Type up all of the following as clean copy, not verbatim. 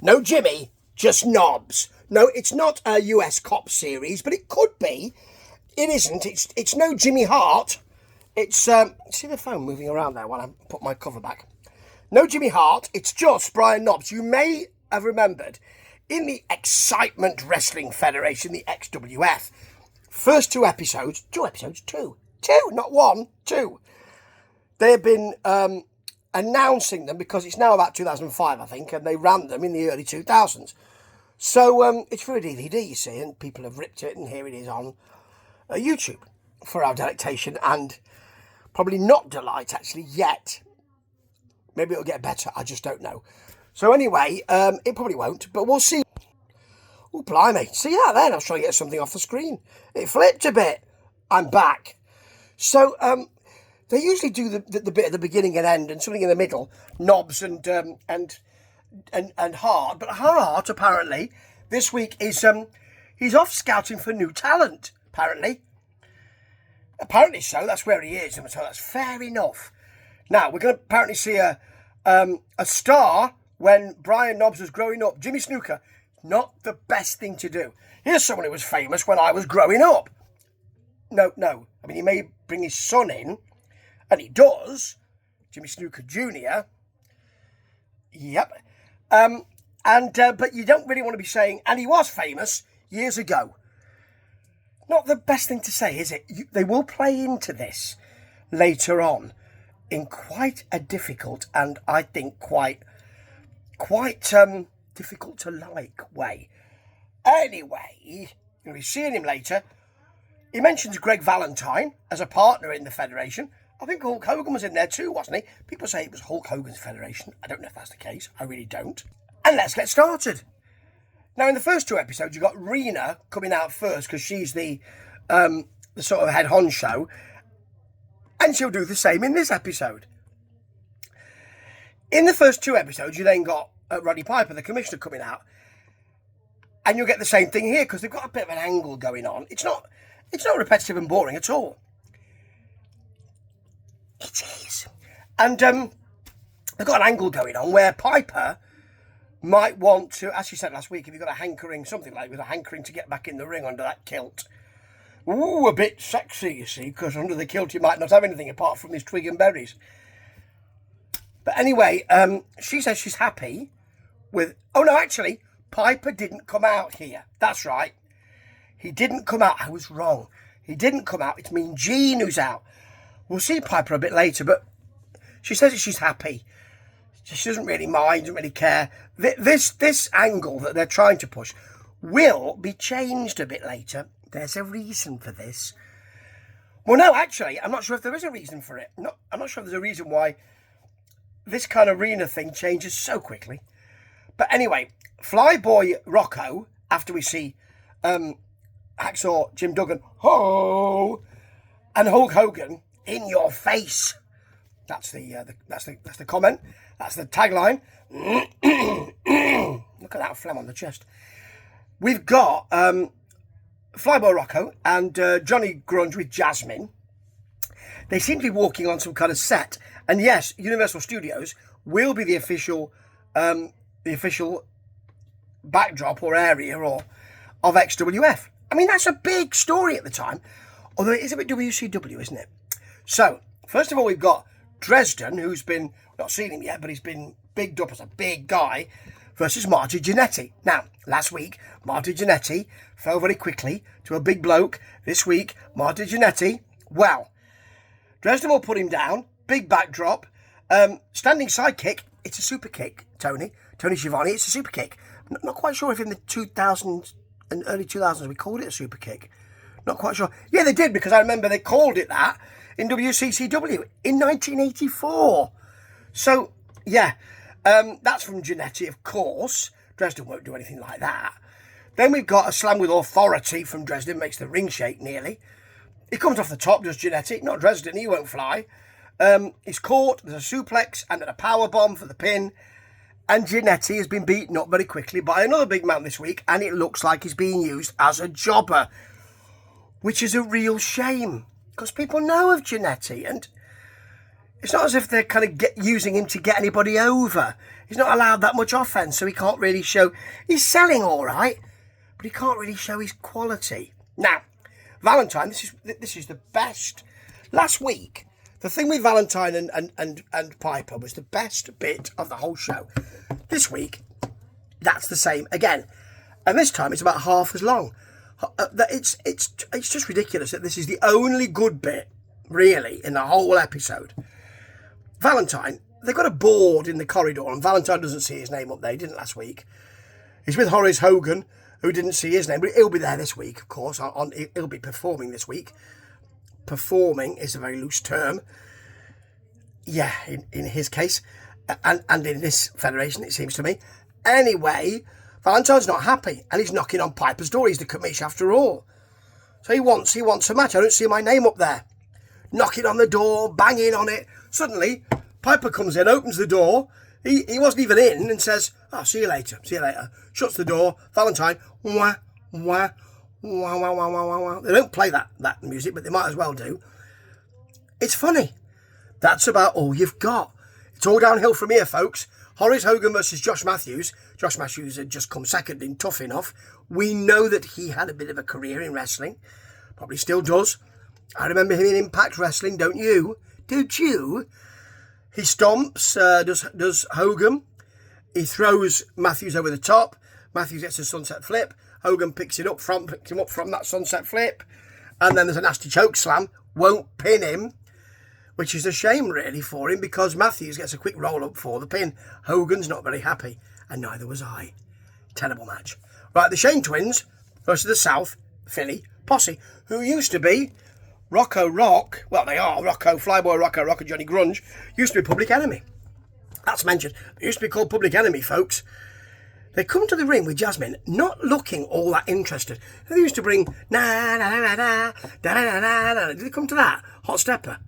No Jimmy, just Knobs. No, it's not a US cop series, but it could be. It isn't. It's no Jimmy Hart. It's, see the phone moving around there while I put my cover back. No Jimmy Hart, it's just Brian Knobs. You may have remembered in the Excitement Wrestling Federation, the XWF, first two, not one, two. They have been announcing them because it's now about 2005, I think, and they ran them in the early 2000s. So it's for a DVD, you see, and people have ripped it, and here it is on YouTube for our delectation and probably not delight, actually, yet. Maybe it'll get better, I just don't know. So anyway, it probably won't, but we'll see. Oh, blimey, see that then? I was trying to get something off the screen. It flipped a bit. I'm back. So, they usually do the bit at the beginning and end and something in the middle, Knobs and Hart. But Hart, apparently, this week is, he's off scouting for new talent, apparently. Apparently so, that's where he is, and so that's fair enough. Now, we're going to apparently see a star when Brian Knobs was growing up. Jimmy Snuka, not the best thing to do. Here's someone who was famous when I was growing up. No. I mean, he may bring his son in, and he does. Jimmy Snuka Jr. Yep. But you don't really want to be saying, and he was famous years ago. Not the best thing to say, is it? They will play into this later on in quite a difficult and I think quite difficult to like way. Anyway, you're going to be seeing him later. He mentions Greg Valentine as a partner in the Federation. I think Hulk Hogan was in there too, wasn't he? People say it was Hulk Hogan's Federation. I don't know if that's the case. I really don't. And let's get started. Now, in the first two episodes, you got Rena coming out first because she's the sort of head honcho. And she'll do the same in this episode. In the first two episodes, you then got Roddy Piper, the commissioner, coming out. And you'll get the same thing here because they've got a bit of an angle going on. It's not repetitive and boring at all. It is. And they've got an angle going on where Piper might want to, as she said last week, if you've got a hankering, something like with a hankering to get back in the ring under that kilt. Ooh, a bit sexy, you see, because under the kilt you might not have anything apart from these twig and berries. But anyway, she says she's happy with... Oh, no, actually, Piper didn't come out here. That's right. He didn't come out. I was wrong. He didn't come out. It's Mean Gene who's out. We'll see Piper a bit later, but she says that she's happy. She doesn't really mind, doesn't really care. This angle that they're trying to push will be changed a bit later. There's a reason for this. Well, no, actually, I'm not sure if there is a reason for it. I'm not sure if there's a reason why this kind of arena thing changes so quickly. But anyway, Flyboy Rocco, after we see Hacksaw Jim Duggan, ho, and Hulk Hogan, in your face. That's the comment. That's the tagline. Look at that phlegm on the chest. We've got Flyboy Rocco and Johnny Grunge with Jasmine. They seem to be walking on some kind of set. And yes, Universal Studios will be the official backdrop or area of XWF. I mean, that's a big story at the time. Although it is a bit WCW, isn't it? So, first of all, we've got Dresden, who's been, not seen him yet, but he's been bigged up as a big guy, versus Marty Jannetty. Now, last week, Marty Jannetty fell very quickly to a big bloke. This week, Marty Jannetty, well, Dresden will put him down. Big backdrop. Standing side kick. It's a super kick, Tony Schiavone. It's a super kick. Not quite sure if in the 2000s and early 2000s we called it a super kick. Not quite sure. Yeah, they did, because I remember they called it that in WCCW in 1984. So, yeah, that's from Jannetty, of course. Dresden won't do anything like that. Then we've got a slam with authority from Dresden, makes the ring shake nearly. He comes off the top, does Jannetty. Not Dresden, he won't fly. He's caught, there's a suplex and then a power bomb for the pin. And Jannetty has been beaten up very quickly by another big man this week, and it looks like he's being used as a jobber, which is a real shame, because people know of Jannetty, and it's not as if they're kind of using him to get anybody over. He's not allowed that much offense, so he can't really show. He's selling all right, but he can't really show his quality. Now, Valentine, this is the best. Last week, the thing with Valentine and Piper was the best bit of the whole show. This week, that's the same again, and this time it's about half as long. It's just ridiculous that this is the only good bit, really, in the whole episode. Valentine, they've got a board in the corridor, and Valentine doesn't see his name up there. He didn't last week. He's with Horace Hogan, who didn't see his name, but he'll be there this week, of course. He'll be performing this week. Performing is a very loose term. Yeah, in his case, and in this federation, it seems to me. Anyway, Valentine's not happy, and he's knocking on Piper's door. He's the commish after all. So he wants a match. I don't see my name up there. Knocking on the door, banging on it. Suddenly, Piper comes in, opens the door. He wasn't even in, and says, "Oh, see you later, see you later." Shuts the door. Valentine, wah, wah, wah, wah, wah, wah, wah. They don't play that music, but they might as well do. It's funny. That's about all you've got. It's all downhill from here, folks. Horace Hogan versus Josh Matthews. Josh Matthews had just come second in Tough Enough. We know that he had a bit of a career in wrestling. Probably still does. I remember him in Impact Wrestling, don't you? Don't you? He stomps, does Hogan. He throws Matthews over the top. Matthews gets a sunset flip. Hogan picks him up from that sunset flip. And then there's a nasty choke slam. Won't pin him. Which is a shame, really, for him, because Matthews gets a quick roll-up for the pin. Hogan's not very happy, and neither was I. Terrible match. Right, the Shane twins versus the South Philly Posse, who used to be Rocco Rock. Well, they are Rocco, Flyboy Rocco Rock and Johnny Grunge. Used to be Public Enemy. That's mentioned. They used to be called Public Enemy, folks. They come to the ring with Jasmine, not looking all that interested. They used to bring na-na-na-na, da-na-na-na-na. Did they come to that? Hot Stepper.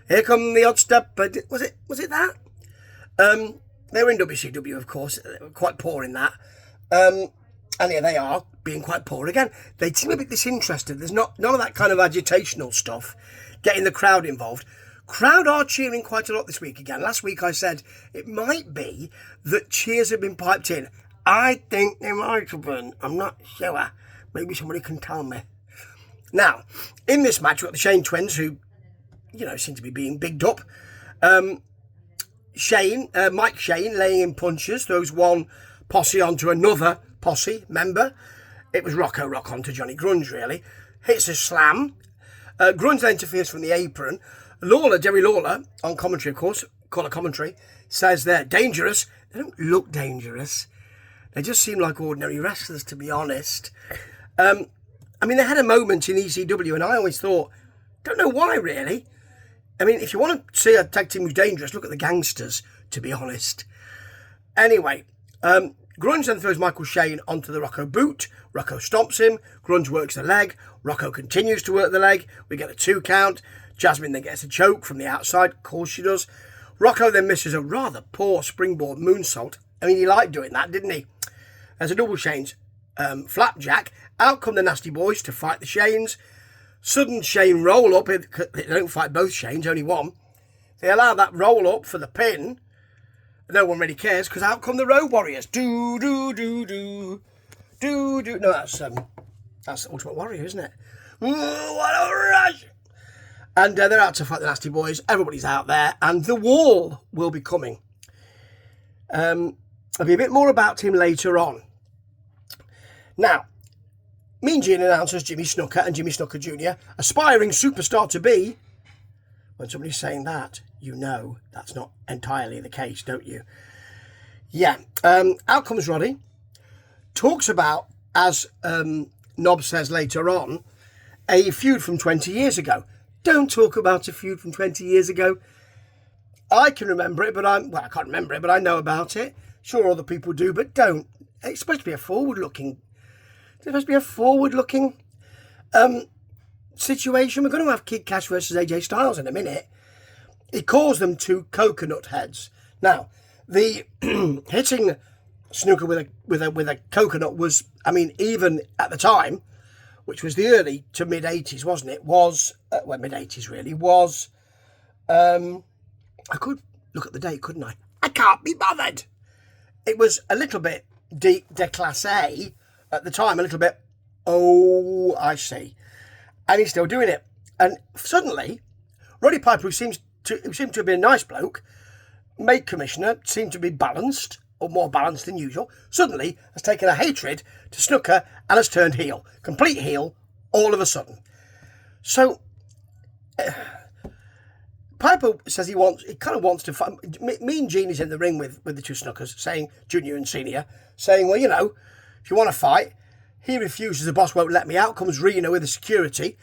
Here come the Hot Stepper. Was it that? They were in WCW, of course. They were quite poor in that. And here they are, being quite poor again. They seem a bit disinterested. There's none of that kind of agitational stuff, getting the crowd involved. Crowd are cheering quite a lot this week again. Last week I said it might be that cheers have been piped in. I think they might have been. I'm not sure. Maybe somebody can tell me. Now, in this match, we've got the Shane twins, who, seem to be being bigged up. Mike Shane laying in punches, throws one posse onto another posse member. It was Rocco Rock onto Johnny Grunge, really. Hits a slam. Grunge then interferes from the apron. Jerry Lawler, on commentary, of course, colour commentary, says they're dangerous. They don't look dangerous. They just seem like ordinary wrestlers, to be honest. They had a moment in ECW, and I always thought, don't know why, really. If you want to see a tag team who's dangerous, look at the Gangsters, to be honest. Anyway, Grunge then throws Michael Shane onto the Rocco boot. Rocco stomps him. Grunge works the leg. Rocco continues to work the leg. We get a 2 count. Jasmine then gets a choke from the outside. Of course she does. Rocco then misses a rather poor springboard moonsault. He liked doing that, didn't he? There's a double Shane's flapjack. Out come the Nasty Boys to fight the Shanes. Sudden Shane roll up. They don't fight both Shanes, only one. They allow that roll up for the pin. No one really cares, because out come the Road Warriors. Do, do, do, do. Do, do. No, that's Ultimate Warrior, isn't it? Ooh, what a rush! And they're out to fight the Nasty Boys. Everybody's out there. And the Wall will be coming. There'll be a bit more about him later on. Now, Mean Gene announces Jimmy Snuka and Jimmy Snuka Jr., aspiring superstar to be. When somebody's saying that, that's not entirely the case, don't you? Yeah. Out comes Roddy. Talks about, as Nob says later on, a feud from 20 years ago. Don't talk about a feud from 20 years ago. I can remember it, I can't remember it, but I know about it. Sure, other people do, but don't. It's supposed to be a forward-looking situation. We're going to have Kid Cash versus AJ Styles in a minute. He calls them 2 coconut heads. Now, the hitting Snuka with a coconut was, even at the time, which was the early to mid-80s, wasn't it? Was mid-80s really, was I could look at the date, couldn't I? I can't be bothered. It was a little bit déclassé at the time, a little bit, oh, I see. And he's still doing it. And suddenly, Roddy Piper, who seemed to have been a nice bloke, made commissioner, seemed to be balanced, or more balanced than usual, suddenly has taken a hatred to snooker and has turned heel. Complete heel, all of a sudden. So, Piper says he kind of wants to fight. Me and Jeannie's in the ring with the two snookers, saying, junior and senior, saying, well, you know, if you want to fight, he refuses, the boss won't let me out. Comes Rena with the security.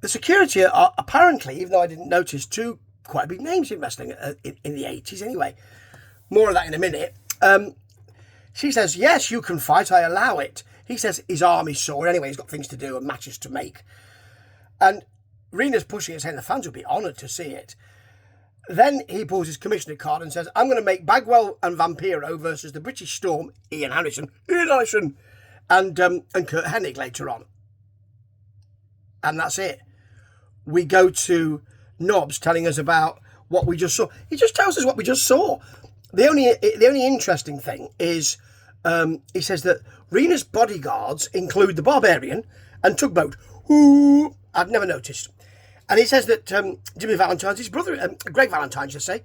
The security are apparently, even though I didn't notice, two quite big names in wrestling in the 80s anyway. More of that in a minute. She says, yes, you can fight, I allow it. He says his arm is sore. Anyway, he's got things to do and matches to make. And Rena's pushing it, saying the fans would be honoured to see it. Then he pulls his commissioner card and says, I'm going to make Bagwell and Vampiro versus the British Storm, Ian Harrison, and Kurt Hennig later on. And that's it. We go to Nobbs telling us about what we just saw. He just tells us what we just saw. The only interesting thing is he says that Rena's bodyguards include the Barbarian and Tugboat, who I'd never noticed. And he says that Jimmy Valentine's his brother, Greg Valentine, should say,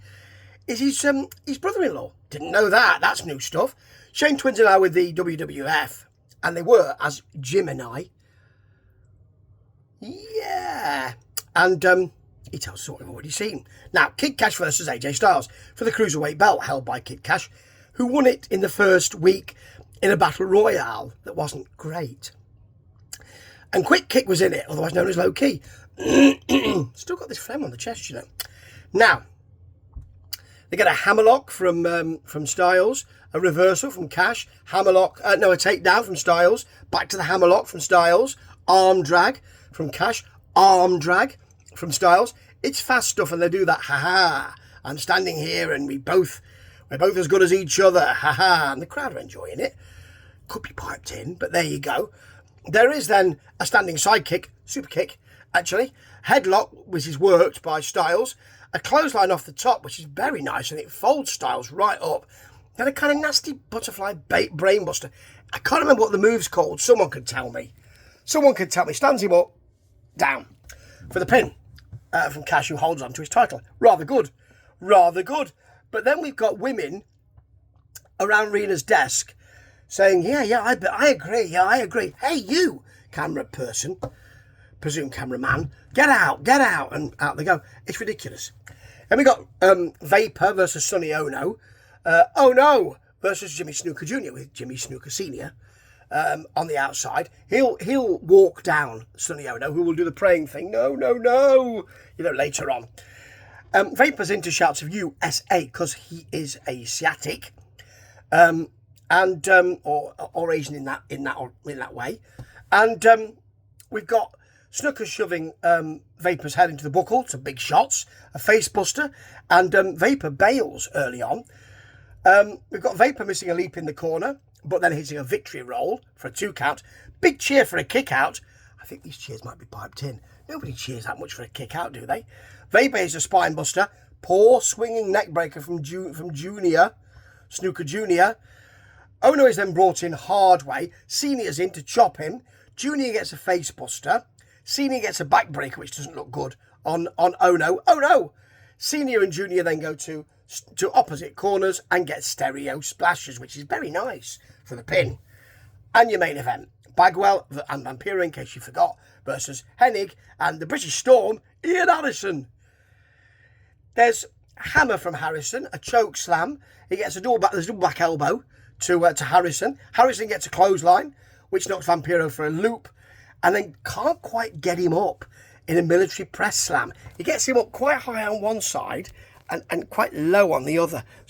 is his brother-in-law. Didn't know that. That's new stuff. Shane Twins and I with the WWF, and they were as Jim and I. Yeah. And he tells us what we've already seen. Now, Kid Cash versus AJ Styles for the Cruiserweight belt, held by Kid Cash, who won it in the first week in a battle royale that wasn't great. And Quick Kick was in it, otherwise known as Low Key. Still got this phlegm on the chest, you know. Now, they get a hammerlock from Styles, a reversal from Cash, a takedown from Styles, back to the hammerlock from Styles, arm drag from Cash, arm drag from Styles. It's fast stuff, and they do that, ha-ha, I'm standing here and we're both as good as each other, ha-ha, and the crowd are enjoying it. Could be piped in, but there you go. There is then a standing side kick, super kick, actually. Headlock, which is worked by Styles. A clothesline off the top, which is very nice, and it folds Styles right up. Then a kind of nasty butterfly brainbuster. I can't remember what the move's called. Someone could tell me. Stands him up, down, for the pin from Cash, who holds on to his title. Rather good. But then we've got women around Rena's desk saying, I agree. Hey, you, camera person, presumed cameraman, get out, and out they go. It's ridiculous. And we got Vapor versus Sonny Ono. Ono versus Jimmy Snuka Jr. with Jimmy Snuka Sr. On the outside. He'll walk down Sonny Ono, who will do the praying thing. No, later on. Vapor's into shouts of USA because he is Asiatic. Or Asian in that way. And we've got Snooker shoving Vapor's head into the buckle, some big shots, a face buster, and Vapor bails early on. We've got Vapor missing a leap in the corner, but then hitting a victory roll for a 2 count. Big cheer for a kick out. I think these cheers might be piped in. Nobody cheers that much for a kick out, do they? Vapor is a spine buster. Poor swinging neck breaker from Junior, Snooker Jr. Ono is then brought in hard way. Senior's in to chop him. Junior gets a face buster. Senior gets a backbreaker, which doesn't look good on Ono. Oh no! Senior and Junior then go to opposite corners and get stereo splashes, which is very nice for the pin. And your main event, Bagwell and Vampiro, in case you forgot, versus Hennig and the British Storm, Ian Harrison. There's hammer from Harrison, a choke slam. He gets a double back elbow to Harrison. Harrison gets a clothesline, which knocks Vampiro for a loop, and then can't quite get him up in a military press slam. He gets him up quite high on one side and quite low on the other.